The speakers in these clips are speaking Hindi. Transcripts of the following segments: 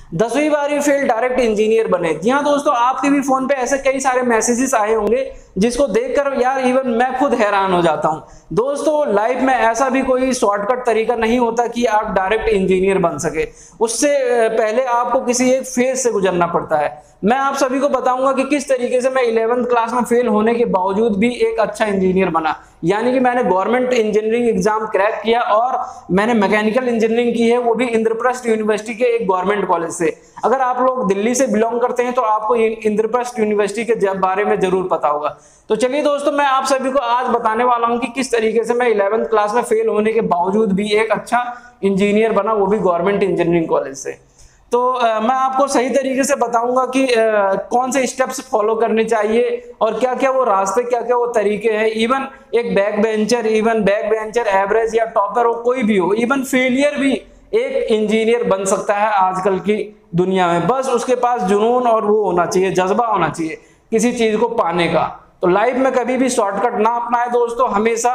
10वीं 12वीं फेल डायरेक्ट इंजीनियर बने। जी हाँ दोस्तों, आपके भी फोन पे ऐसे कई सारे मैसेजेस आए होंगे जिसको देखकर यार इवन मैं खुद हैरान हो जाता हूं। दोस्तों लाइफ में ऐसा भी कोई शॉर्टकट तरीका नहीं होता कि आप डायरेक्ट इंजीनियर बन सके, उससे पहले आपको किसी एक फेज से गुजरना पड़ता है। मैं आप सभी को बताऊंगा कि किस तरीके से मैं 11वीं क्लास में फेल होने के बावजूद भी एक अच्छा इंजीनियर बना, यानी कि मैंने गवर्नमेंट इंजीनियरिंग एग्जाम क्रैक किया और मैंने मैकेनिकल इंजीनियरिंग की है, वो भी इंद्रप्रस्थ यूनिवर्सिटी के एक गवर्नमेंट कॉलेज से। अगर आप लोग दिल्ली से बिलोंग करते हैं तो आपको इंद्रप्रस्थ यूनिवर्सिटी के बारे में जरूर पता होगा। तो चलिए दोस्तों, मैं आप सभी को आज बताने वाला हूं कि किस तरीके से मैं 11वीं क्लास में फेल होने के बावजूद भी एक अच्छा इंजीनियर बना, वो भी गवर्नमेंट इंजीनियरिंग कॉलेज से। तो मैं आपको सही तरीके से बताऊंगा कि कौन से स्टेप्स फॉलो करने चाहिए और क्या क्या वो रास्ते, क्या क्या वो तरीके हैं। इवन एक बैक बेंचर, एवरेज या टॉपर हो, कोई भी हो, इवन फेलियर भी एक इंजीनियर बन सकता है आजकल की दुनिया में। बस उसके पास जुनून और वो होना चाहिए, जज्बा होना चाहिए किसी चीज को पाने का। तो लाइफ में कभी भी शॉर्टकट ना अपनाए दोस्तों, हमेशा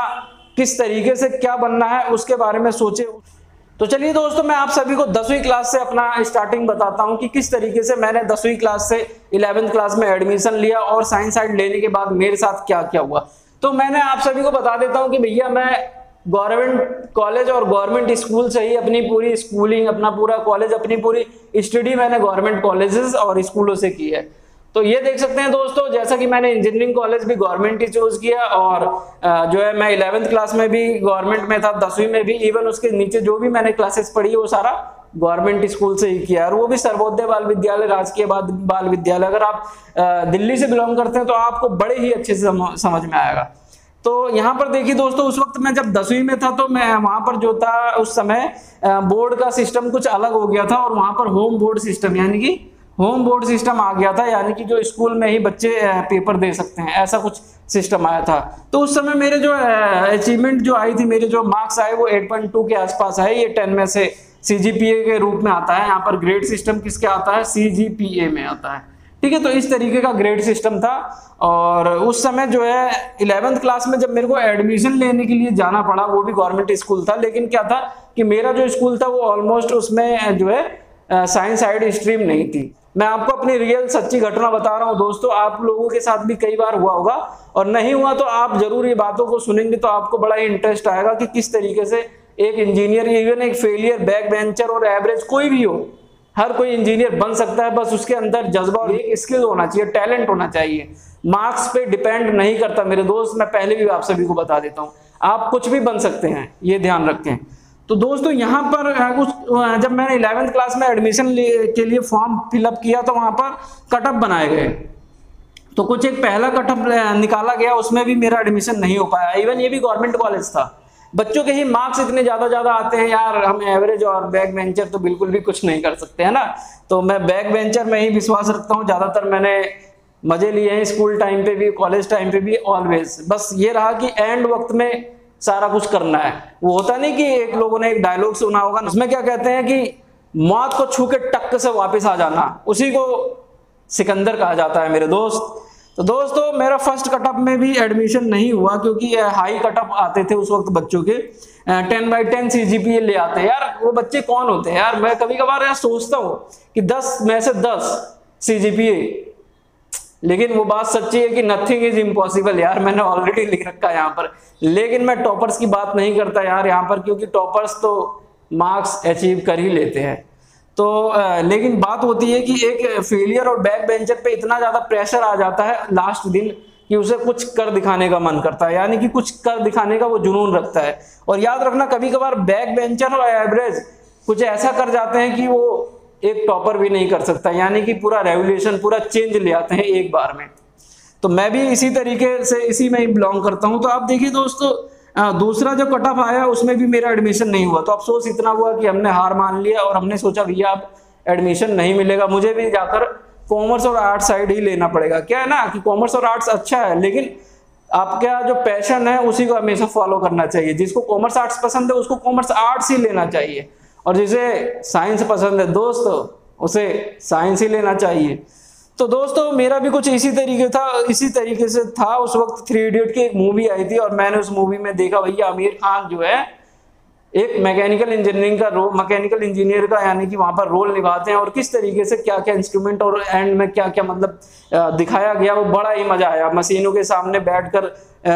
किस तरीके से क्या बनना है उसके बारे में सोचे। तो चलिए दोस्तों, मैं आप सभी को 10वीं क्लास से अपना स्टार्टिंग बताता हूं कि किस तरीके से मैंने 10वीं क्लास से 11वीं क्लास में एडमिशन लिया और साइंस साइड लेने के बाद मेरे साथ क्या क्या हुआ। तो मैंने आप सभी को बता देता हूं कि भैया मैं गवर्नमेंट कॉलेज और गवर्नमेंट स्कूल से ही अपनी पूरी स्कूलिंग, अपना पूरा कॉलेज, अपनी पूरी स्टडी मैंने गवर्नमेंट कॉलेजेस और स्कूलों से की है। तो ये देख सकते हैं दोस्तों, जैसा कि मैंने इंजीनियरिंग कॉलेज भी गवर्नमेंट ही चूज किया और जो है मैं 11वीं क्लास में भी गवर्नमेंट में था, 10वीं में भी, इवन उसके नीचे जो भी मैंने क्लासेस पढ़ी है वो सारा गवर्नमेंट स्कूल से ही किया, और वो भी सर्वोदय बाल विद्यालय, राजकीय बाल विद्यालय। अगर आप दिल्ली से बिलोंग करते हैं तो आपको बड़े ही अच्छे से समझ में आएगा। तो यहाँ पर देखिए दोस्तों, उस वक्त मैं जब 10वीं में था तो मैं वहां पर जो था उस समय बोर्ड का सिस्टम कुछ अलग हो गया था और वहां पर होम बोर्ड सिस्टम, यानी कि होम बोर्ड सिस्टम आ गया था, यानी कि जो स्कूल में ही बच्चे पेपर दे सकते हैं, ऐसा कुछ सिस्टम आया था। तो उस समय मेरे जो अचीवमेंट जो आई थी, मेरे जो मार्क्स आए वो 8.2 के आसपास आए। ये 10 में से सीजीपीए के रूप में आता है। यहाँ पर ग्रेड सिस्टम किसके आता है, सीजीपीए में आता है, ठीक है। तो इस तरीके का ग्रेड सिस्टम था। और उस समय जो है 11वीं क्लास में जब मेरे को एडमिशन लेने के लिए जाना पड़ा, वो भी गवर्नमेंट स्कूल था, लेकिन क्या था कि मेरा जो स्कूल था वो ऑलमोस्ट उसमें जो है साइंस साइड स्ट्रीम नहीं थी। मैं आपको अपनी रियल सच्ची घटना बता रहा हूं दोस्तों, आप लोगों के साथ भी कई बार हुआ होगा, और नहीं हुआ तो आप जरूर ये बातों को सुनेंगे तो आपको बड़ा ही इंटरेस्ट आएगा कि किस तरीके से एक इंजीनियर, इवन एक फेलियर, बैक बेंचर और एवरेज कोई भी हो, हर कोई इंजीनियर बन सकता है। बस उसके अंदर जज्बा और एक स्किल होना चाहिए, टैलेंट होना चाहिए। मार्क्स पे डिपेंड नहीं करता मेरे दोस्त, मैं पहले भी आप सभी को बता देता हूँ, आप कुछ भी बन सकते हैं, ये ध्यान रखें। तो दोस्तों यहाँ पर जब मैंने 11वीं क्लास में एडमिशन के लिए फॉर्म फिलअप किया तो वहां पर कटअप बनाए गए। तो कुछ एक पहला कटअप निकाला गया, उसमें भी मेरा एडमिशन नहीं हो पाया। इवन ये भी गवर्नमेंट कॉलेज था। बच्चों के ही मार्क्स इतने ज्यादा आते हैं यार, हम एवरेज और बैक बेंचर तो बिल्कुल भी कुछ नहीं कर सकते, है ना। तो मैं बैक बेंचर में ही विश्वास रखता हूँ। ज्यादातर मैंने मजे लिए हैं स्कूल टाइम पे भी, कॉलेज टाइम पे भी, ऑलवेज। बस ये रहा कि एंड वक्त में सारा कुछ करना है। वो होता नहीं कि एक लोगों ने एक डायलॉग सुना होगा, उसमें क्या कहते हैं कि मौत को छू के टक से वापस आ जाना, उसी को सिकंदर कहा जाता है मेरे दोस्त। तो दोस्तों मेरा फर्स्ट कटअप में भी एडमिशन नहीं हुआ, क्योंकि हाई कटअप आते थे उस वक्त बच्चों के, 10/10 सीजीपीए ले आते हैं। यार वो बच्चे कौन होते हैं यार, मैं कभी कभार यार सोचता हूँ कि 10 में से 10 सीजीपीए, लेकिन वो बात सच्ची है कि नथिंग इज इम्पॉसिबल यार, मैंने ऑलरेडी लिख रखा है यहाँ पर। लेकिन मैं टॉपर्स की बात नहीं करता यार यहाँ पर, क्योंकि टॉपर्स तो मार्क्स अचीव कर ही लेते हैं। तो लेकिन बात होती है कि एक फेलियर और बैक बेंचर पे इतना ज्यादा प्रेशर आ जाता है लास्ट दिन कि उसे कुछ कर दिखाने का मन करता है, यानी कि कुछ कर दिखाने का वो जुनून रखता है। और याद रखना, कभी कभार बैक बेंचर और एवरेज कुछ ऐसा कर जाते हैं कि वो एक टॉपर भी नहीं कर सकता, यानी कि पूरा रेवोल्यूशन, पूरा चेंज ले आते हैं एक बार में। तो मैं भी इसी तरीके से इसी में ही बिलोंग करता हूं। तो आप देखिए दोस्तों, दूसरा जो कट ऑफ आया उसमें भी मेरा एडमिशन नहीं हुआ। तो अफसोस इतना हुआ कि हमने हार मान लिया और हमने सोचा भैया अब एडमिशन नहीं मिलेगा, मुझे भी जाकर कॉमर्स और आर्ट्स साइड ही लेना पड़ेगा। क्या है ना कि कॉमर्स और आर्ट्स अच्छा है, लेकिन आपका जो पैशन है उसी को हमेशा फॉलो करना चाहिए। जिसको कॉमर्स आर्ट्स पसंद है उसको कॉमर्स आर्ट्स ही लेना चाहिए, और जिसे साइंस पसंद है दोस्तों उसे साइंस ही लेना चाहिए। तो दोस्तों मेरा भी कुछ इसी तरीके से था। उस वक्त 3 इडियट की एक मूवी आई थी और मैंने उस मूवी में देखा भैया आमिर खान जो है एक मैकेनिकल इंजीनियरिंग का मैकेनिकल इंजीनियर का यानी कि वहां पर रोल निभाते हैं, और किस तरीके से क्या क्या इंस्ट्रूमेंट और एंड में क्या क्या मतलब दिखाया गया, वो बड़ा ही मजा आया। मशीनों के सामने बैठकर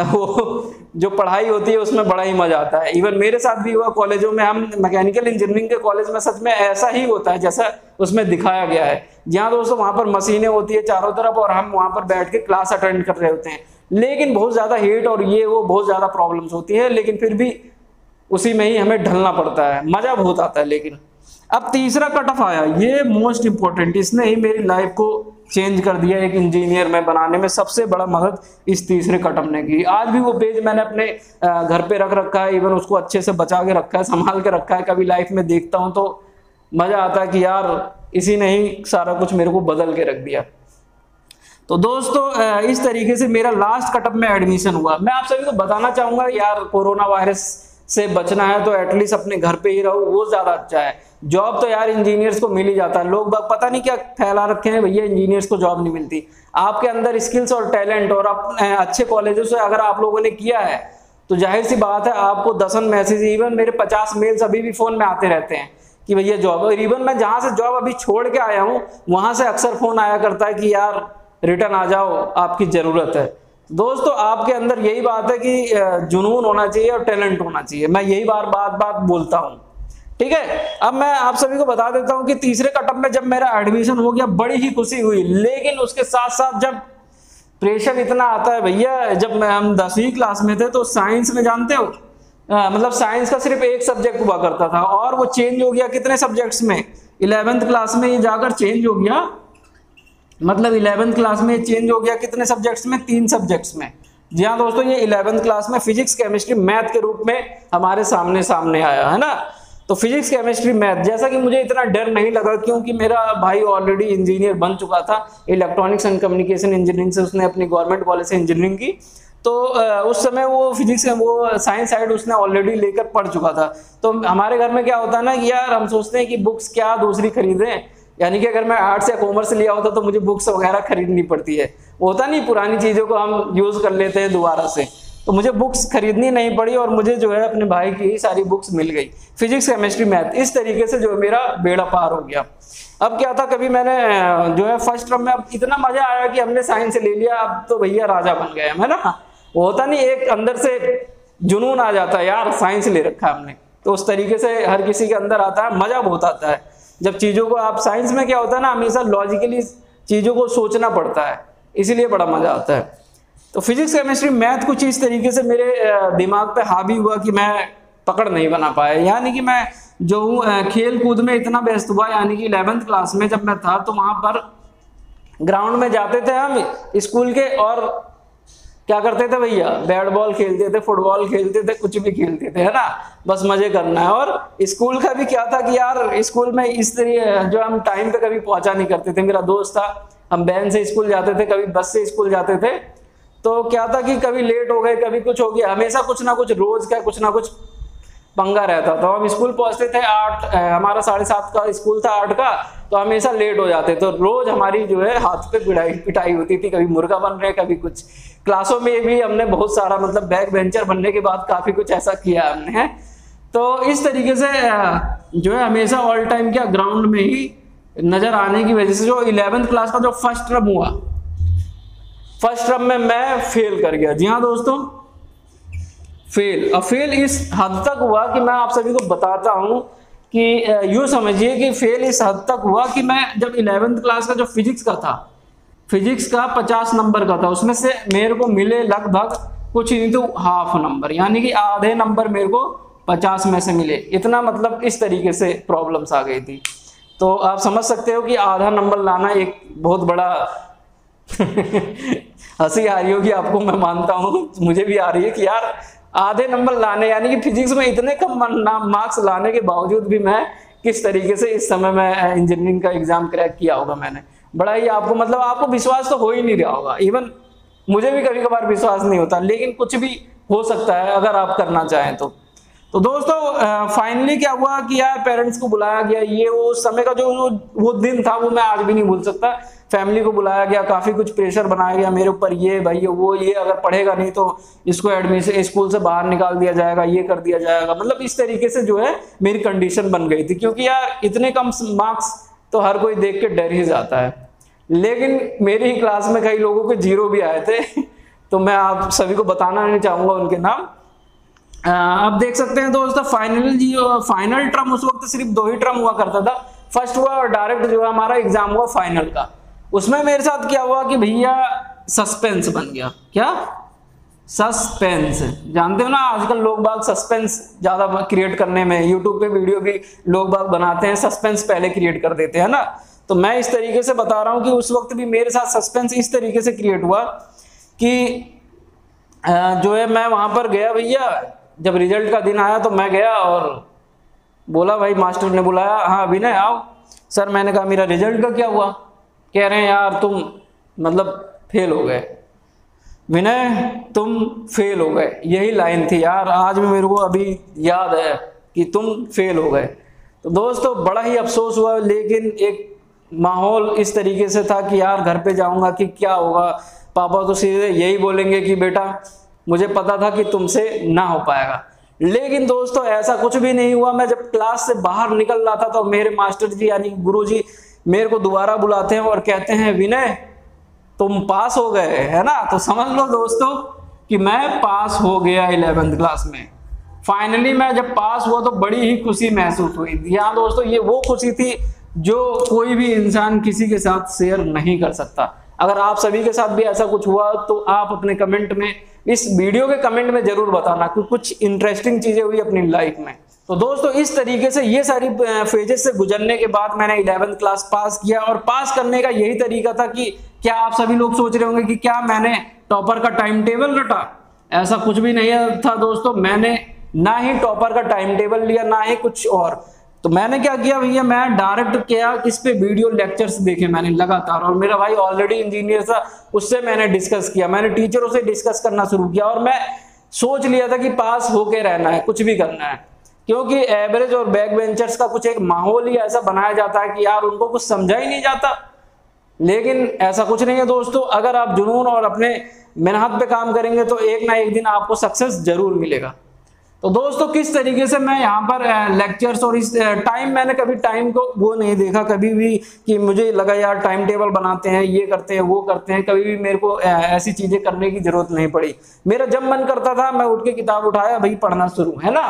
वो जो पढ़ाई होती है उसमें बड़ा ही मजा आता है। इवन मेरे साथ भी हुआ कॉलेजों में, हम मैकेनिकल इंजीनियरिंग के कॉलेज में सच में ऐसा ही होता है जैसा उसमें दिखाया गया है। जहाँ दोस्तों वहां पर मशीनें होती है चारों तरफ और हम वहां पर बैठ के क्लास अटेंड कर रहे होते हैं, लेकिन बहुत ज्यादा हीट और ये वो बहुत ज्यादा प्रॉब्लम्स होती है, लेकिन फिर भी उसी में ही हमें ढलना पड़ता है, मजा बहुत आता है। लेकिन अब तीसरा कट ऑफ आया, ये मोस्ट इंपॉर्टेंट, इसने ही मेरी लाइफ को चेंज कर दिया, एक इंजीनियर में बनाने में सबसे बड़ा मदद इस तीसरे कट ऑफ ने की। आज भी वो पेज मैंने अपने घर पे रख रखा है, इवन उसको अच्छे से बचा के रखा है, संभाल के रखा है। कभी लाइफ में देखता हूं तो मजा आता है कि यार इसी ने ही सारा कुछ मेरे को बदल के रख दिया। तो दोस्तों इस तरीके से मेरा लास्ट कट ऑफ में एडमिशन हुआ। मैं आप सभी को बताना चाहूंगा यार, कोरोना वायरस से बचना है तो एटलीस्ट अपने घर पे ही रहो, वो ज्यादा अच्छा है। जॉब तो यार इंजीनियर्स को मिल ही जाता है, लोग पता नहीं क्या फैला रखे हैं भैया, इंजीनियर्स को जॉब नहीं मिलती। आपके अंदर स्किल्स और टैलेंट और अच्छे कॉलेजों से अगर आप लोगों ने किया है तो जाहिर सी बात है आपको दसन मैसेज, इवन मेरे 50 मेल्स अभी भी फोन में आते रहते हैं कि भैया जॉब। और इवन मैं जहां से जॉब अभी छोड़ के आया हूं वहां से अक्सर फोन आया करता है कि यार रिटर्न आ जाओ, आपकी जरूरत है। दोस्तों आपके अंदर यही बात है कि जुनून होना चाहिए और टैलेंट होना चाहिए, मैं यही बात बोलता हूं, ठीक है। अब मैं आप सभी को बता देता हूं कि तीसरे कट ऑफ में जब मेरा एडमिशन हो गया बड़ी ही खुशी हुई, लेकिन उसके साथ साथ जब प्रेशर इतना आता है भैया, जब हम 10वीं क्लास में थे तो साइंस में जानते हो मतलब साइंस का सिर्फ एक सब्जेक्ट हुआ करता था और वो चेंज हो गया कितने सब्जेक्ट्स में, 11th क्लास में ये जाकर चेंज हो गया। मतलब 11th क्लास में चेंज हो गया कितने सब्जेक्ट्स में, 3 सब्जेक्ट्स में। जी हाँ दोस्तों, ये 11th क्लास में फिजिक्स केमिस्ट्री मैथ के रूप में हमारे सामने आया है ना। तो फिजिक्स केमिस्ट्री मैथ, जैसा कि मुझे इतना डर नहीं लगा क्योंकि मेरा भाई ऑलरेडी इंजीनियर बन चुका था, इलेक्ट्रॉनिक्स एंड कम्युनिकेशन इंजीनियरिंग से उसने अपनी गवर्नमेंट कॉलेज से इंजीनियरिंग की। तो उस समय वो फिजिक्स वो साइंस साइड उसने ऑलरेडी लेकर पढ़ चुका था। तो हमारे घर में क्या होता है ना कि यार हम सोचते हैं कि बुक्स क्या दूसरी खरीदें, यानी कि अगर मैं आर्ट्स या कॉमर्स लिया होता तो मुझे बुक्स वगैरह खरीदनी पड़ती है, होता नहीं, पुरानी चीजों को हम यूज कर लेते हैं दोबारा से। तो मुझे बुक्स खरीदनी नहीं पड़ी और मुझे जो है अपने भाई की ही सारी बुक्स मिल गई, फिजिक्स केमिस्ट्री मैथ। इस तरीके से जो मेरा बेड़ा पार हो गया। अब क्या था, कभी मैंने जो है फर्स्ट टर्म में अब इतना मजा आया कि हमने साइंस ले लिया, अब तो भैया राजा बन गए है ना। होता नहीं, एक अंदर से जुनून आ जाता है यार साइंस ले रखा हमने, तो उस तरीके से हर किसी के अंदर आता है, मजा बहुत आता है जब चीजों को आप साइंस में क्या होता है ना, हमेशा लॉजिकली चीजों को सोचना पड़ता है, इसीलिए बड़ा मजा आता है। तो फिजिक्स केमिस्ट्री मैथ कुछ इस तरीके से मेरे दिमाग पे हावी हुआ कि मैं पकड़ नहीं बना पाया, यानी कि मैं जो हूँ खेल कूद में इतना व्यस्त हुआ। यानी कि 11th क्लास में जब मैं था तो वहां पर ग्राउंड में जाते थे हम स्कूल के, और क्या करते थे भैया, बैट बॉल खेलते थे, फुटबॉल खेलते थे, कुछ भी खेलते थे, है ना, बस मजे करना है। और स्कूल का भी क्या था कि यार स्कूल में इस तरह जो हम टाइम पे कभी पहुंचा नहीं करते थे। मेरा दोस्त था, हम वैन से स्कूल जाते थे, कभी बस से स्कूल जाते थे, तो क्या था कि कभी लेट हो गए, कभी कुछ हो गया, हमेशा कुछ ना कुछ रोज का कुछ ना कुछ पंगा रहता था। हम स्कूल पहुंचते थे 8, हमारा 7:30 का स्कूल था 8 का, तो हमेशा लेट हो जाते, तो रोज हमारी जो है हाथ पे पिटाई होती थी, कभी मुर्गा बन रहे, कभी कुछ। क्लासों में भी हमने बहुत सारा मतलब बैक बेंचर बनने के बाद काफी कुछ ऐसा किया हमने है। तो इस तरीके से जो है हमेशा ऑल टाइम क्या ग्राउंड में ही नजर आने की वजह से जो 11th क्लास का जो फर्स्ट टर्म हुआ, फर्स्ट टर्म में मैं फेल कर गया। जी हाँ दोस्तों, फेल इस हद तक हुआ कि मैं आप सभी को बताता हूं कि यूं समझिए कि फेल इस हद तक हुआ कि मैं जब 11th क्लास का जो फिजिक्स का था, फिजिक्स का 50 नंबर का था, उसमें से मेरे को मिले लगभग कुछ नहीं तो हाफ नंबर, यानी कि आधे नंबर मेरे को 50 में से मिले। इतना मतलब इस तरीके से प्रॉब्लम्स आ गई थी। तो आप समझ सकते हो कि आधा नंबर लाना एक बहुत बड़ा हंसी आ रही होगी आपको, मैं मानता हूँ, मुझे भी आ रही है कि यार आधे नंबर लाने, यानी कि फिजिक्स में इतने कम मार्क्स लाने के बावजूद भी मैं किस तरीके से इस समय में इंजीनियरिंग का एग्जाम क्रैक किया होगा मैंने। बड़ा ही आपको मतलब आपको विश्वास तो हो ही नहीं रहा होगा, इवन मुझे भी कभी कभार विश्वास नहीं होता, लेकिन कुछ भी हो सकता है अगर आप करना चाहें तो। तो दोस्तों फाइनली क्या हुआ कि यार पेरेंट्स को बुलाया गया, ये वो समय का जो वो दिन था वो मैं आज भी नहीं भूल सकता। फैमिली को बुलाया गया, काफी कुछ प्रेशर बनाया गया मेरे ऊपर, ये भाई वो, ये अगर पढ़ेगा नहीं तो इसको एडमिशन स्कूल से बाहर निकाल दिया जाएगा, ये कर दिया जाएगा। मतलब इस तरीके से जो है मेरी कंडीशन बन गई थी, क्योंकि यार इतने कम मार्क्स तो हर कोई देख के डर ही जाता है। लेकिन मेरी ही क्लास में कई लोगों के 0 भी आए थे तो मैं आप सभी को बताना नहीं चाहूंगा उनके नाम। अब देख सकते हैं दोस्तों, फाइनल टर्म उस वक्त सिर्फ 2 ही टर्म हुआ करता था, फर्स्ट हुआ और डायरेक्ट जो है हमारा एग्जाम हुआ फाइनल का। उसमें मेरे साथ क्या हुआ कि भैया सस्पेंस बन गया। क्या? सस्पेंस। जानते हो ना आजकल लोग बाग सस्पेंस ज्यादा क्रिएट करने में, यूट्यूब पे वीडियो भी लोग बाग बनाते हैं, सस्पेंस पहले क्रिएट कर देते हैं ना। तो मैं इस तरीके से बता रहा हूं कि उस वक्त भी मेरे साथ सस्पेंस इस तरीके से क्रिएट हुआ कि जो है मैं वहां पर गया भैया, जब रिजल्ट का दिन आया तो मैं गया और बोला, भाई मास्टर ने बुलाया, हाँ विनय आओ। सर मैंने कहा मेरा रिजल्ट का क्या हुआ? कह रहे हैं यार तुम मतलब फेल हो गए, विनय तुम फेल हो गए। यही लाइन थी यार, आज भी मेरे को अभी याद है कि तुम फेल हो गए। तो दोस्तों बड़ा ही अफसोस हुआ, लेकिन एक माहौल इस तरीके से था कि यार घर पे जाऊंगा कि क्या होगा, पापा तो सीधे यही बोलेंगे कि बेटा मुझे पता था कि तुमसे ना हो पाएगा। लेकिन दोस्तों ऐसा कुछ भी नहीं हुआ। मैं जब क्लास से बाहर निकल रहा था तो मेरे मास्टर जी यानी गुरुजी मेरे को दोबारा बुलाते हैं और कहते हैं विनय तुम पास हो गए, है ना। तो समझ लो दोस्तों कि मैं पास हो गया 11th क्लास में। फाइनली मैं जब पास हुआ तो बड़ी ही खुशी महसूस हुई। यहाँ दोस्तों ये वो खुशी थी जो कोई भी इंसान किसी के साथ शेयर नहीं कर सकता। अगर आप सभी के साथ भी ऐसा कुछ हुआ तो आप अपने कमेंट में, इस वीडियो के कमेंट में जरूर बताना कि कुछ इंटरेस्टिंग चीजें हुई अपनी लाइफ में। तो दोस्तों इस तरीके से ये सारी फेजेस से गुजरने के बाद मैंने 11th क्लास पास किया। और पास करने का यही तरीका था कि क्या आप सभी लोग सोच रहे होंगे कि क्या मैंने टॉपर का टाइम टेबल रटा? ऐसा कुछ भी नहीं था दोस्तों। मैंने ना ही टॉपर का टाइम टेबल लिया ना ही कुछ और। तो मैंने क्या किया भैया, मैं डायरेक्ट क्या इस पे वीडियो लेक्चर्स देखे मैंने लगातार। और मेरा भाई ऑलरेडी इंजीनियर था, उससे मैंने डिस्कस किया, मैंने टीचरों से डिस्कस करना शुरू किया। और मैं सोच लिया था कि पास होके रहना है, कुछ भी करना है। क्योंकि एवरेज और बैक बेंचर्स का कुछ एक माहौल ही ऐसा बनाया जाता है कि यार उनको कुछ समझा ही नहीं जाता। लेकिन ऐसा कुछ नहीं है दोस्तों, अगर आप जुनून और अपने मेहनत पे काम करेंगे तो एक ना एक दिन आपको सक्सेस जरूर मिलेगा। तो दोस्तों किस तरीके से मैं यहाँ पर लेक्चर्स और इस टाइम, मैंने कभी टाइम को वो नहीं देखा कभी भी कि मुझे लगा यार टाइम टेबल बनाते हैं, ये करते हैं, वो करते हैं। कभी भी मेरे को ऐसी चीजें करने की जरूरत नहीं पड़ी। मेरा जब मन करता था मैं उठ के किताब उठाया, भाई पढ़ना शुरू, है ना।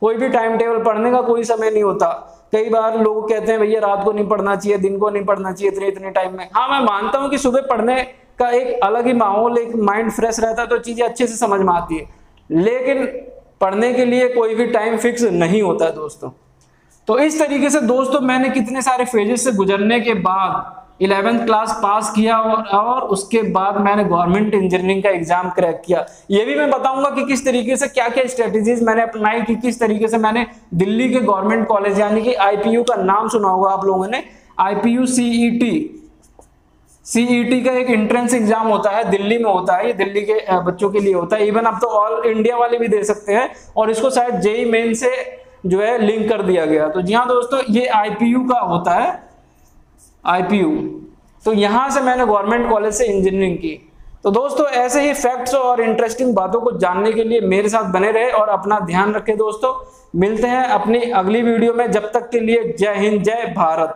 कोई भी टाइम टेबल पढ़ने का कोई समय नहीं होता। कई बार लोग कहते हैं भैया रात को नहीं पढ़ना चाहिए, दिन को नहीं पढ़ना चाहिए, इतने इतने टाइम में। हाँ मैं मानता हूँ कि सुबह पढ़ने का एक अलग ही माहौल, एक माइंड फ्रेश रहता है तो चीजें अच्छे से समझ में आती है। लेकिन पढ़ने के लिए कोई भी टाइम फिक्स नहीं होता है दोस्तों। तो इस तरीके से दोस्तों मैंने कितने सारे फेजेस से गुजरने के बाद 11th क्लास पास किया और उसके बाद मैंने गवर्नमेंट इंजीनियरिंग का एग्जाम क्रैक किया। ये भी मैं बताऊंगा कि किस तरीके से क्या क्या स्ट्रेटेजीज मैंने अपनाई, कि किस तरीके से मैंने दिल्ली के गवर्नमेंट कॉलेज यानी कि IPU का नाम सुना होगा आप लोगों ने, IPU CET का एक एंट्रेंस एग्जाम होता है, दिल्ली में होता है, ये दिल्ली के बच्चों के लिए होता है। इवन अब तो ऑल इंडिया वाले भी दे सकते हैं और इसको शायद JEE मेन से जो है लिंक कर दिया गया। तो जी हाँ दोस्तों ये IPU का होता है, IPU। तो यहां से मैंने गवर्नमेंट कॉलेज से इंजीनियरिंग की। तो दोस्तों ऐसे ही फैक्ट्स और इंटरेस्टिंग बातों को जानने के लिए मेरे साथ बने रहे और अपना ध्यान रखें दोस्तों। मिलते हैं अपनी अगली वीडियो में, जब तक के लिए जय हिंद, जय भारत।